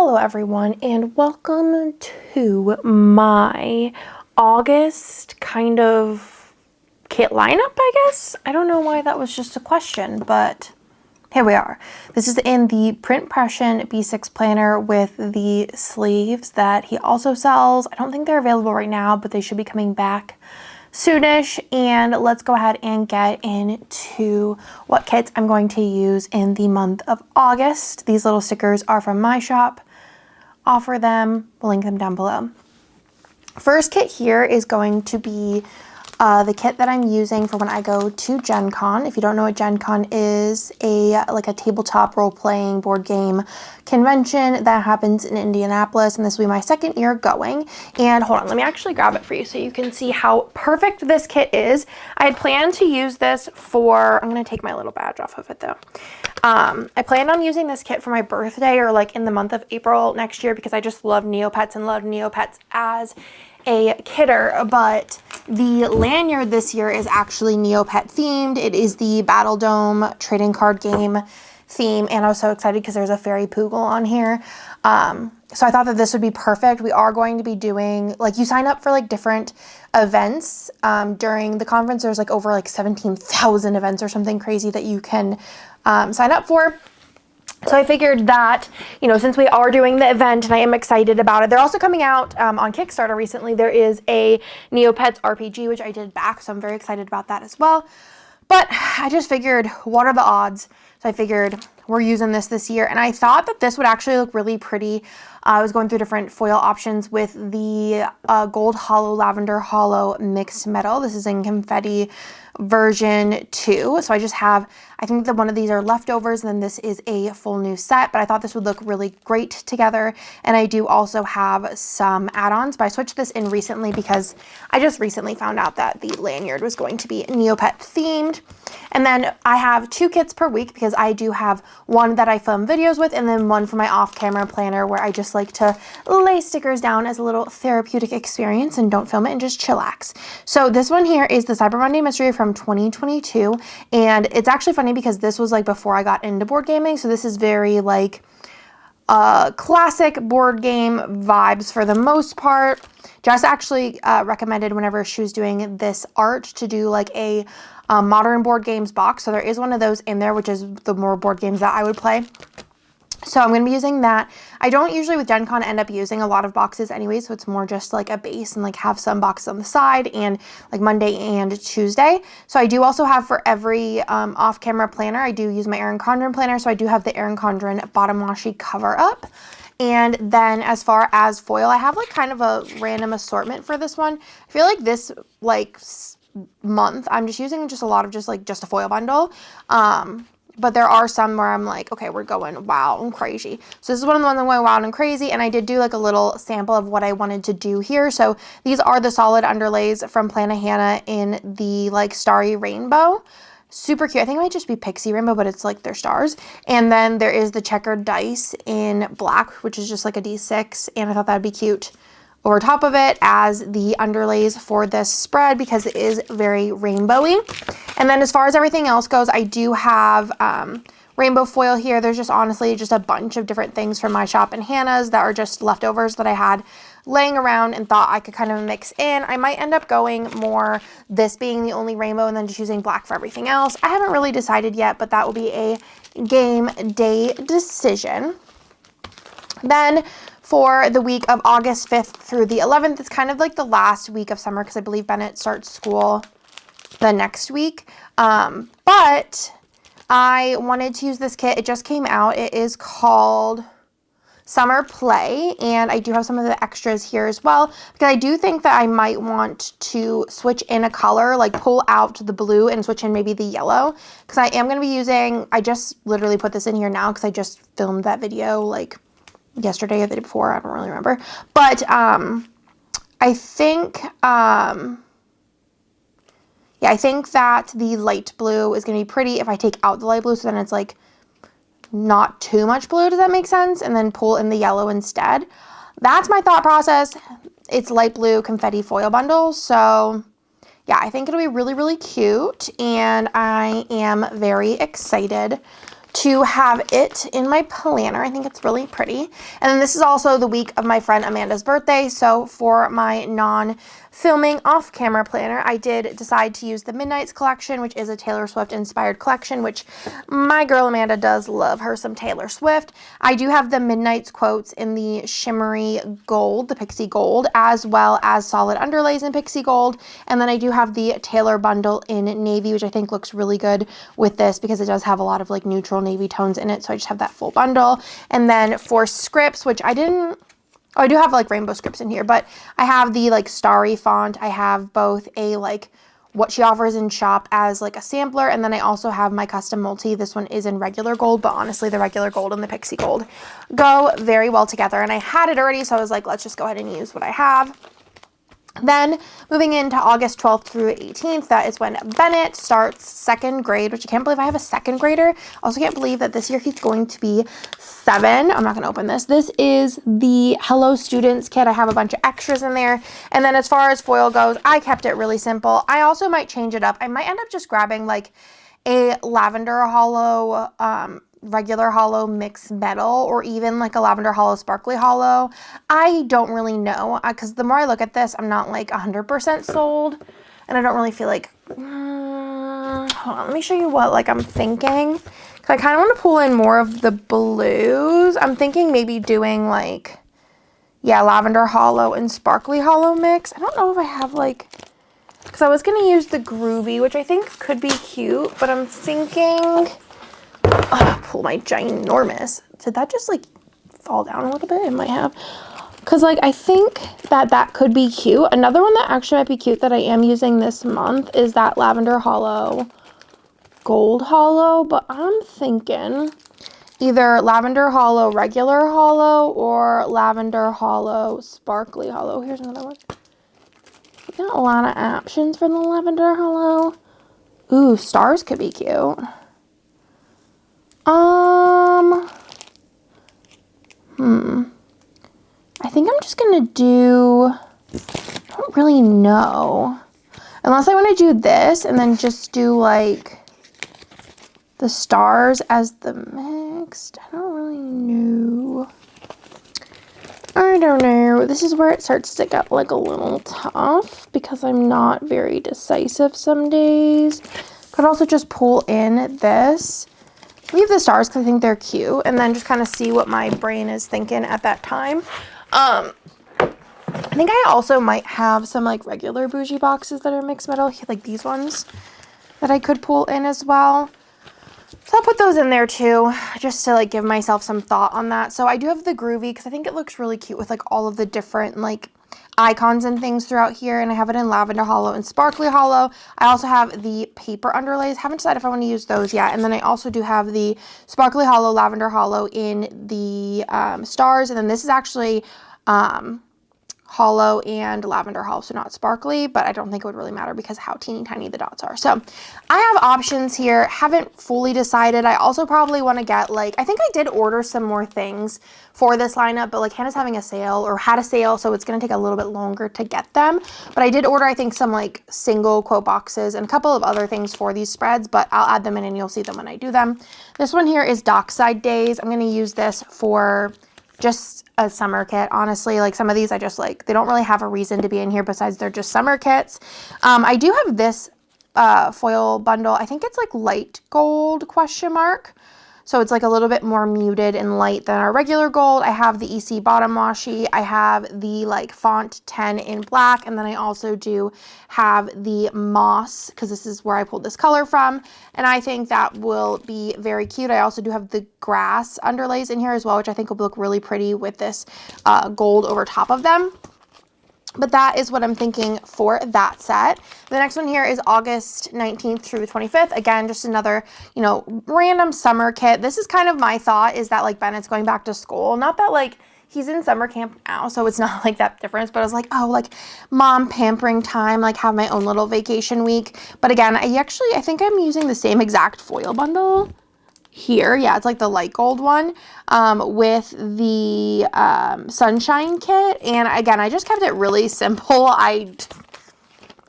Hello everyone, and welcome to my August kind of kit lineup, I guess. I don't know why that was just a question, but here we are. This is in the Print Pression B6 planner with the sleeves that he also sells. I don't think they're available right now, but they should be coming back soonish. And let's go ahead and get into what kits I'm going to use in the month of August. These little stickers are from my shop. Offer them, we'll link them down below. First kit here is going to be the kit that I'm using for when I go to Gen Con. If you don't know what Gen Con is, like a tabletop role-playing board game convention that happens in Indianapolis, and this will be my second year going. And hold on, let me actually grab it for you so you can see how perfect this kit is. I had planned to use this for, I'm gonna take my little badge off of it though. I planned on using this kit for my birthday or like in the month of April next year because I just love Neopets and love Neopets as a kidder, but the lanyard this year is actually Neopet themed. It is the Battle Dome trading card game theme, and I was so excited because there's a fairy Poogle on here. So I thought that this would be perfect. We are going to be doing, like, you sign up for like different events during the conference. There's like over like 17,000 events or something crazy that you can sign up for. So I figured that, you know, since we are doing the event and I am excited about it, they're also coming out on Kickstarter recently. There is a Neopets RPG, which I did back, so I'm very excited about that as well. But I just figured, what are the odds? So I figured we're using this year, and I thought that this would actually look really pretty. I was going through different foil options with the gold hollow, lavender hollow mixed metal. This is in confetti version 2. So I just have, I think that one of these are leftovers, and then this is a full new set, but I thought this would look really great together. And I do also have some add-ons, but I switched this in recently because I just recently found out that the lanyard was going to be Neopet themed. And then I have 2 kits per week because I do have one that I film videos with, and then one for my off-camera planner where I just like to lay stickers down as a little therapeutic experience and don't film it and just chillax. So this one here is the Cyber Monday Mystery from 2022, and it's actually funny because this was like before I got into board gaming, so this is very like classic board game vibes for the most part. Jess actually recommended whenever she was doing this art to do like a modern board games box, so there is one of those in there, which is the more board games that I would play. So I'm going to be using that. I don't usually with Gen Con end up using a lot of boxes anyway, so it's more just like a base and like have some boxes on the side and like Monday and Tuesday. So I do also have for every off-camera planner, I do use my Erin Condren planner, so I do have the Erin Condren bottom washi cover up. And then as far as foil, I have like kind of a random assortment for this one. I feel like this like month I'm just using just a lot of just a foil bundle. But there are some where I'm like, okay, we're going wild and crazy. So this is one of the ones I'm going wild and crazy, and I did do like a little sample of what I wanted to do here. So these are the solid underlays from Plannahannah in the like starry rainbow. Super cute. I think it might just be pixie rainbow, but it's like they're stars. And then there is the checkered dice in black, which is just like a D6, and I thought that'd be cute over top of it as the underlays for this spread because it is very rainbowy. And then as far as everything else goes, I do have rainbow foil here. There's just honestly just a bunch of different things from my shop and Hannah's that are just leftovers that I had laying around and thought I could kind of mix in. I might end up going more this being the only rainbow and then just using black for everything else. I haven't really decided yet, but that will be a game day decision. Then for the week of August 5th through the 11th, it's kind of like the last week of summer because I believe Bennett starts school the next week. But I wanted to use this kit. It just came out. It is called Summer Play, and I do have some of the extras here as well because I do think that I might want to switch in a color, like pull out the blue and switch in maybe the yellow, because I am going to be using, I just literally put this in here now because I just filmed that video like yesterday or the day before, I don't really remember, but I think yeah, I think that the light blue is gonna be pretty if I take out the light blue, so then it's like not too much blue, does that make sense? And then pull in the yellow instead. That's my thought process. It's light blue confetti foil bundle, so yeah, I think it'll be really, really cute, and I am very excited to have it in my planner. I think it's really pretty. And then this is also the week of my friend Amanda's birthday. So for my non-filming off-camera planner, I did decide to use the Midnights collection, which is a Taylor Swift inspired collection, which my girl Amanda does love her some Taylor Swift. I do have the Midnights quotes in the shimmery gold, the pixie gold, as well as solid underlays in pixie gold. And then I do have the Taylor bundle in navy, which I think looks really good with this because it does have a lot of like neutral navy tones in it. So I just have that full bundle. And then for scripts, which I do have like rainbow scripts in here, but I have the like starry font. I have both a like what she offers in shop as like a sampler, and then I also have my custom multi. This one is in regular gold, but honestly the regular gold and the pixie gold go very well together, and I had it already, so I was like, let's just go ahead and use what I have. Then moving into August 12th through 18th, that is when Bennett starts second grade, which I can't believe I have a second grader. Also can't believe that this year he's going to be 7. I'm not going to open this. This is the Hello Students kit. I have a bunch of extras in there. And then as far as foil goes, I kept it really simple. I also might change it up. I might end up just grabbing like a lavender hollow, regular hollow mixed metal, or even like a lavender hollow sparkly hollow. I don't really know because the more I look at this, I'm not like 100% sold, and I don't really feel like hold on, let me show you what like I'm thinking, because I kind of want to pull in more of the blues. I'm thinking maybe doing like, yeah, lavender hollow and sparkly hollow mix. I don't know if I have like, because I was going to use the groovy, which I think could be cute, but I'm thinking pull my ginormous. Did that just like fall down a little bit? It might have. Because like I think that could be cute. Another one that actually might be cute that I am using this month is that lavender hollow gold hollow. But I'm thinking either lavender hollow regular hollow or lavender hollow sparkly hollow. Here's another one. We got a lot of options for the lavender hollow. Ooh, stars could be cute. I think I'm just gonna do, I don't really know. Unless I want to do this and then just do like the stars as the mixed. I don't really know. I don't know. This is where it starts to get like a little tough because I'm not very decisive some days. Could also just pull in this. Leave the stars because I think they're cute, and then just kind of see what my brain is thinking at that time. I think I also might have some like regular bougie boxes that are mixed metal, like these ones that I could pull in as well. So I'll put those in there too, just to like give myself some thought on that. So I do have the groovy because I think it looks really cute with like all of the different like icons and things throughout here, and I have it in lavender hollow and sparkly hollow. I also have the paper underlays. Haven't decided if I want to use those yet. And then I also do have the sparkly hollow, lavender hollow in the stars, and then this is actually hollow and lavender hollow, so not sparkly, but I don't think it would really matter because how teeny tiny the dots are. So I have options here, haven't fully decided. I also probably want to get like, I think I did order some more things for this lineup, but like Hannah's having a sale or had a sale, so it's going to take a little bit longer to get them. But I did order, I think, some like single quote boxes and a couple of other things for these spreads, but I'll add them in and you'll see them when I do them. This one here is Dockside Days. I'm going to use this for just a summer kit, honestly. Like some of these I just like, they don't really have a reason to be in here besides they're just summer kits. I do have this foil bundle. I think it's like light gold question mark. So it's like a little bit more muted and light than our regular gold. I have the EC bottom washi. I have the like font 10 in black. And then I also do have the moss because this is where I pulled this color from. And I think that will be very cute. I also do have the grass underlays in here as well, which I think will look really pretty with this gold over top of them. But that is what I'm thinking for that set. The next one here is August 19th through the 25th. Again, just another, you know, random summer kit. This is kind of my thought is that like Bennett's going back to school. Not that like he's in summer camp now, so it's not like that difference, but I was like, oh, like mom pampering time, like have my own little vacation week. But again, I think I'm using the same exact foil bundle here. Yeah, it's like the light gold one with the sunshine kit. And again, I just kept it really simple. I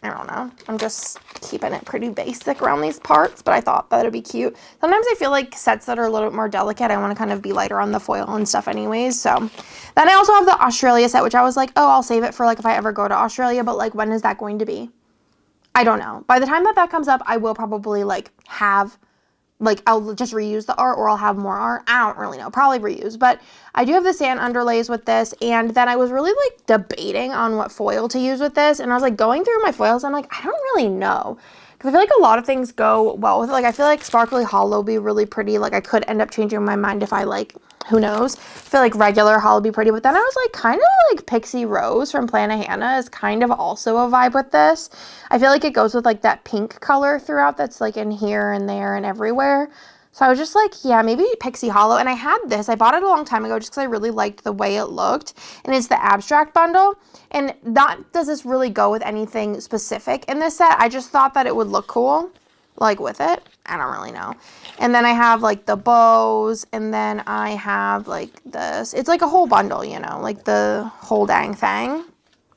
I don't know. I'm just keeping it pretty basic around these parts, but I thought that it'd be cute. Sometimes I feel like sets that are a little bit more delicate, I want to kind of be lighter on the foil and stuff anyways. So then I also have the Australia set, which I was like, oh, I'll save it for like if I ever go to Australia, but like when is that going to be? I don't know. By the time that that comes up, I will probably like have, like I'll just reuse the art or I'll have more art. I don't really know. Probably reuse. But I do have the sand underlays with this. And then I was really like debating on what foil to use with this. And I was like going through my foils. I'm like, I don't really know. Because I feel like a lot of things go well with it. Like I feel like Sparkly Hollow would be really pretty. Like I could end up changing my mind if I like, who knows. I feel like regular hollow would be pretty. But then I was like kind of like Pixie Rose from Planet Hannah is kind of also a vibe with this. I feel like it goes with like that pink color throughout that's like in here and there and everywhere. So I was just like, yeah, maybe Pixie Hollow. And I had this. I bought it a long time ago just because I really liked the way it looked. And it's the abstract bundle. And not does this really go with anything specific in this set. I just thought that it would look cool, like with it. I don't really know. And then I have like the bows. And then I have like this. It's like a whole bundle, you know, like the whole dang thing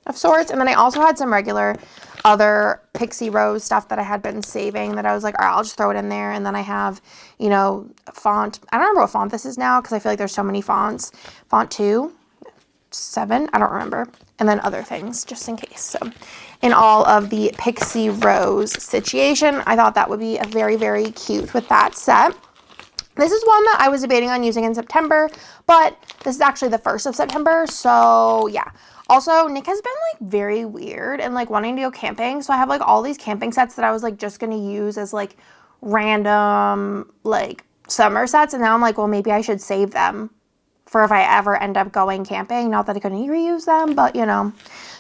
of sorts. And then I also had some regular other Pixie Rose stuff that I had been saving that I was like, all right, I'll just throw it in there. And then I have, you know, font. I don't remember what font this is now because I feel like there's so many fonts. Font 2, 7, I don't remember. And then other things just in case. So in all of the Pixie Rose situation, I thought that would be a very, very cute with that set. This is one that I was debating on using in September, but this is actually the 1st of September. So yeah. Also, Nick has been like very weird and like wanting to go camping. So I have like all these camping sets that I was like just going to use as like random like summer sets. And now I'm like, well, maybe I should save them for if I ever end up going camping. Not that I couldn't reuse them, but you know.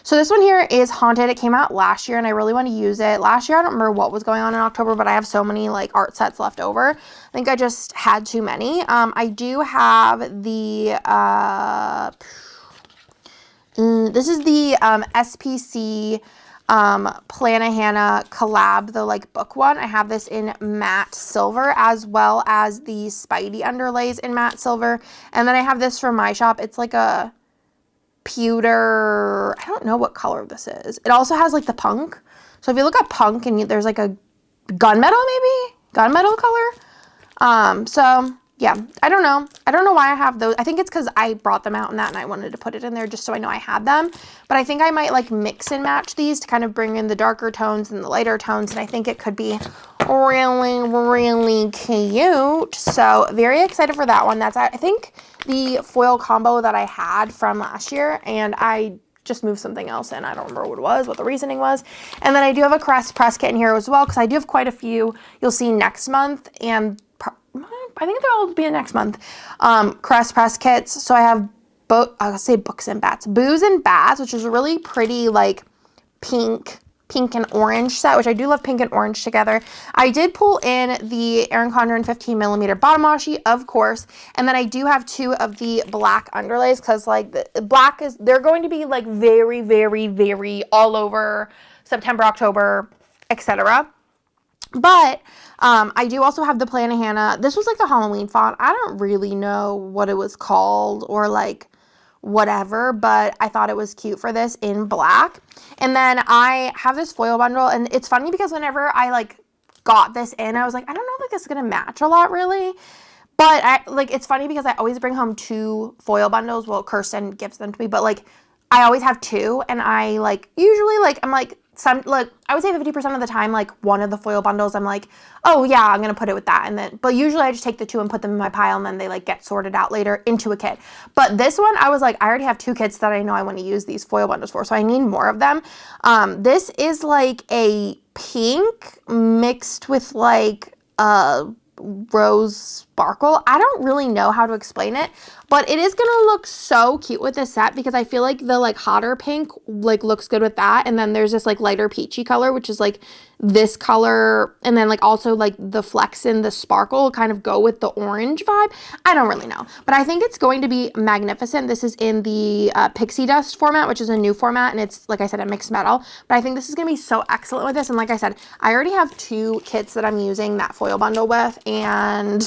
So this one here is Haunted. It came out last year and I really want to use it. Last year, I don't remember what was going on in October, but I have so many like art sets left over. I think I just had too many. I do have the, this is the SPC Planet Hannah collab, the like book one. I have this in matte silver as well as the Spidey underlays in matte silver. And then I have this from my shop. It's like a pewter, I don't know what color this is. It also has like the punk. So if you look at punk and there's like a gunmetal maybe? Gunmetal color. So yeah, I don't know. I don't know why I have those. I think it's because I brought them out in that and I wanted to put it in there just so I know I had them. But I think I might like mix and match these to kind of bring in the darker tones and the lighter tones. And I think it could be really, really cute. So very excited for that one. That's, I think, the foil combo that I had from last year. And I just moved something else in. I don't remember what it was, what the reasoning was. And then I do have a Crest press kit in here as well because I do have quite a few you'll see next month. And I think they'll be next month. Crest press kits. So I have I'll say Books and Bats. Booze and Bats, which is a really pretty like pink and orange set, which I do love pink and orange together. I did pull in the Erin Condren 15mm bottom washi, of course. And then I do have 2 of the black underlays because like the black is, they're going to be like very, very, very all over September, October, etc. But I do also have the Planet Hannah. This was like a Halloween font. I don't really know what it was called or like whatever, but I thought it was cute for this in black. And then I have this foil bundle, and it's funny because whenever I like got this in, I was like, I don't know if this is gonna match a lot really. But it's funny because I always bring home 2 foil bundles. Well, Kirsten gives them to me, but like I always have 2, and I like usually like I'm like I would say 50% of the time, like one of the foil bundles, I'm like, oh yeah, I'm gonna put it with that, and then but usually I just take the 2 and put them in my pile, and then they like get sorted out later into a kit. But this one, I was like, I already have 2 kits that I know I want to use these foil bundles for, so I need more of them. This is like a pink mixed with like rose sparkle. I don't really know how to explain it, but it is gonna look so cute with this set because I feel like the like hotter pink like looks good with that, and then there's this like lighter peachy color, which is like this color, and then like also like the flecks and the sparkle kind of go with the orange vibe. I don't really know, but I think it's going to be magnificent. This is in the Pixie Dust format, which is a new format, and it's, like I said, a mixed metal, but I think this is gonna be so excellent with this. And like I said, I already have 2 kits that I'm using that foil bundle with, and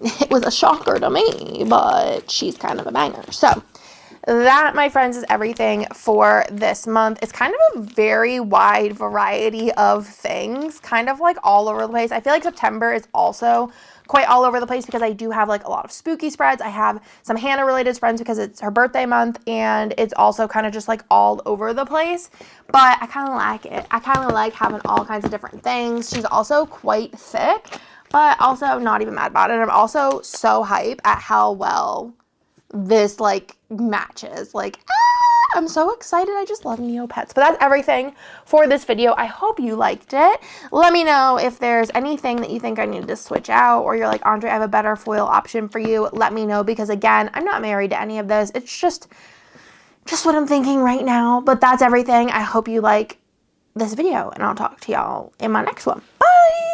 it was a shocker to me, but she's kind of a banger. So that, my friends, is everything for this month. It's kind of a very wide variety of things, kind of like all over the place. I feel like September is also quite all over the place because I do have like a lot of spooky spreads. I have some Hannah related spreads because it's her birthday month, and it's also kind of just like all over the place, but I kind of like it. I kind of like having all kinds of different things. She's also quite thick, but also not even mad about it. I'm also so hype at how well this like matches. Like, I'm so excited. I just love Neopets. But that's everything for this video. I hope you liked it. Let me know if there's anything that you think I needed to switch out, or you're like, Andre, I have a better foil option for you. Let me know, because again, I'm not married to any of this. It's just what I'm thinking right now. But that's everything. I hope you like this video, and I'll talk to y'all in my next one. Bye!